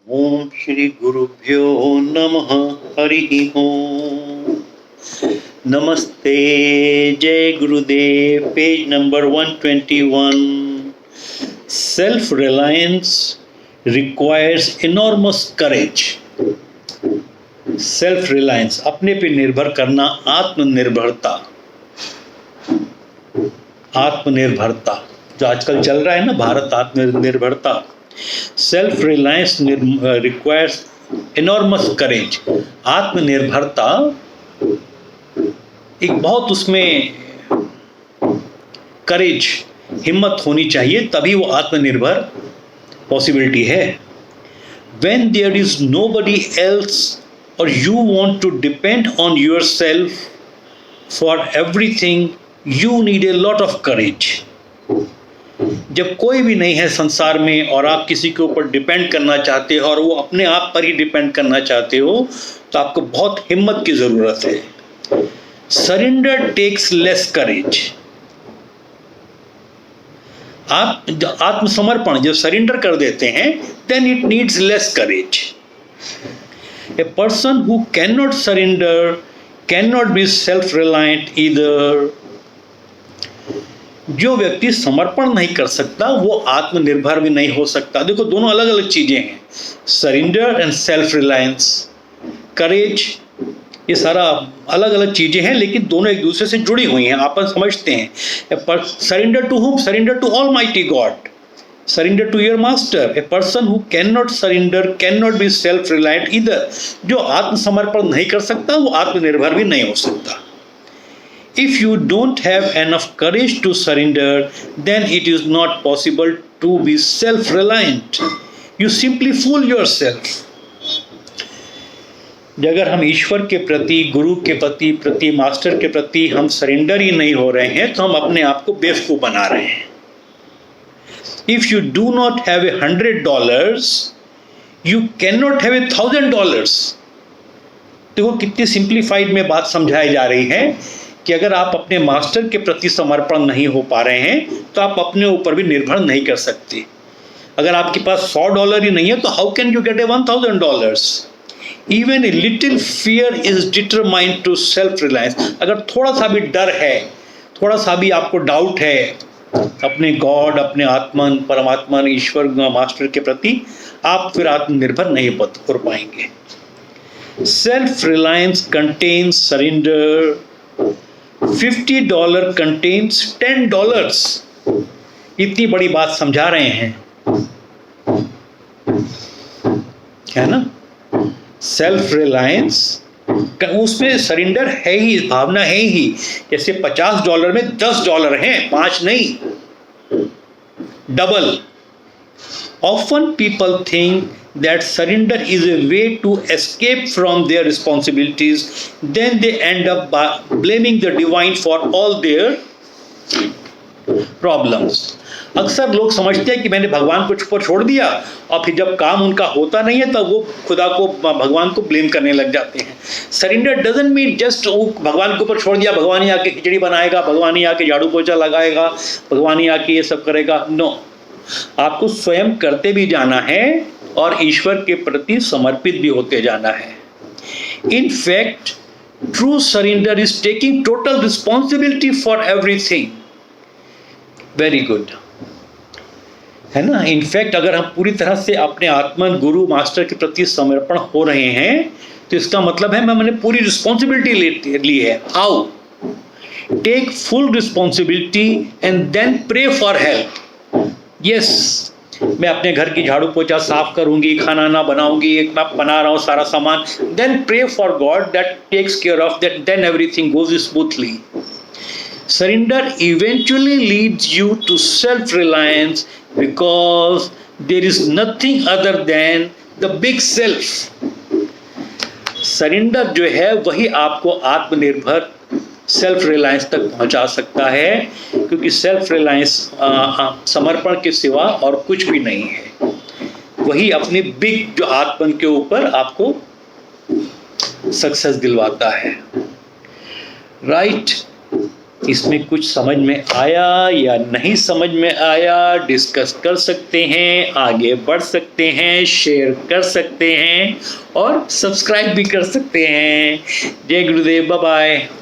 ओम श्री गुरुभ्यो नमः। हरि ओम। नमस्ते, जय गुरुदेव। Page number 121। Self reliance requires enormous courage. Self reliance, अपने पे निर्भर करना, आत्मनिर्भरता। आत्मनिर्भरता जो आजकल चल रहा है ना, भारत आत्मनिर्भरता। सेल्फ रिलायंस रिक्वायर्स इनॉर्मस करेज। आत्मनिर्भरता एक बहुत, उसमें करेज, हिम्मत होनी चाहिए, तभी वो आत्मनिर्भर पॉसिबिलिटी है। When there is nobody else or you want to depend on yourself for everything, you need a lot of courage. जब कोई भी नहीं है संसार में और आप किसी के ऊपर डिपेंड करना चाहते हो और वो अपने आप पर ही डिपेंड करना चाहते हो, तो आपको बहुत हिम्मत की जरूरत है। Surrender takes less courage. आप आत्मसमर्पण जब सरेंडर कर देते हैं, then it needs less courage. A person who can not surrender can not be self reliant either. जो व्यक्ति समर्पण नहीं कर सकता वो आत्मनिर्भर भी नहीं हो सकता। देखो, दोनों अलग अलग चीजें हैं, सरेंडर एंड सेल्फ रिलायंस। करेज, ये सारा अलग अलग चीजें हैं, लेकिन दोनों एक दूसरे से जुड़ी हुई हैं, आप समझते हैं। पर surrender to whom? Surrender to almighty God, surrender to your master. A person who can not surrender can not be self reliant either. जो आत्मसमर्पण नहीं कर सकता वो आत्मनिर्भर भी नहीं हो सकता। If you don't have enough courage to surrender, then it is not possible to be self-reliant. You simply fool yourself. अगर हम ईश्वर के प्रति, गुरु के प्रति, मास्टर के प्रति हम सरेंडर ही नहीं हो रहे हैं, तो हम अपने आप को बेवकूफ बना रहे हैं। If you do not have $100, you cannot have $1,000. देखो कितनी सिंप्लीफाइड में बात समझाई जा रही है कि अगर आप अपने मास्टर के प्रति समर्पण नहीं हो पा रहे हैं, तो आप अपने ऊपर भी निर्भर नहीं कर सकते। अगर आपके पास $100 ही नहीं है, तो how can you get $1,000? Even a little fear is determined to self reliance. अगर थोड़ा सा भी डर है, थोड़ा सा भी आपको डाउट है अपने गॉड, अपने आत्मन, परमात्मा, ईश्वर, मास्टर के प्रति, आप फिर आत्मनिर्भर नहीं हो पाएंगे। Self reliance contains surrender. $50 contains $10। इतनी बड़ी बात समझा रहे हैं, है ना। सेल्फ रिलायंस, उसमें सरेंडर है ही, भावना है ही। जैसे $50 में $10 हैं, 5 नहीं, double. Often people think that surrender is a way to escape from their responsibilities. Then they end up blaming the divine for all their problems. अक्सर लोग समझते हैं कि मैंने भगवान को ऊपर छोड़ दिया, और फिर जब काम उनका होता नहीं है, तब वो खुदा को, भगवान को ब्लेम करने लग जाते हैं। सरेंडर डजंट मीन जस्ट भगवान के ऊपर छोड़ दिया, भगवान ही आके खिचड़ी बनाएगा, भगवान ही आके झाड़ू पोछा लगाएगा, भगवान ही आके ये सब करेगा। नो, आपको स्वयं करते भी जाना है और ईश्वर के प्रति समर्पित भी होते जाना है। In fact, true surrender is taking total responsibility for everything. Very good, है ना। इनफैक्ट अगर हम पूरी तरह से अपने आत्मा, गुरु, मास्टर के प्रति समर्पण हो रहे हैं, तो इसका मतलब है मैंने पूरी रिस्पॉन्सिबिलिटी ली है। How? Take full responsibility and then pray for help. Yes, मैं अपने घर की झाड़ू पोछा साफ करूंगी, खाना ना बनाऊंगी, एक मैं बना रहा हूँ सारा सामान, then pray for God that takes care of that, then everything goes smoothly. Surrender eventually leads you to self reliance because there is nothing other than the big self. Surrender जो है वही आपको आत्मनिर्भर, सेल्फ रिलायंस तक पहुंचा सकता है, क्योंकि सेल्फ रिलायंस समर्पण के सिवा और कुछ भी नहीं है। वही अपनी बिग जो आत्मन के ऊपर आपको सक्सेस दिलवाता है। राइट, इसमें कुछ समझ में आया या नहीं समझ में आया डिस्कस कर सकते हैं, आगे बढ़ सकते हैं, शेयर कर सकते हैं और सब्सक्राइब भी कर सकते हैं। जय गुरुदेव, बाय बाय।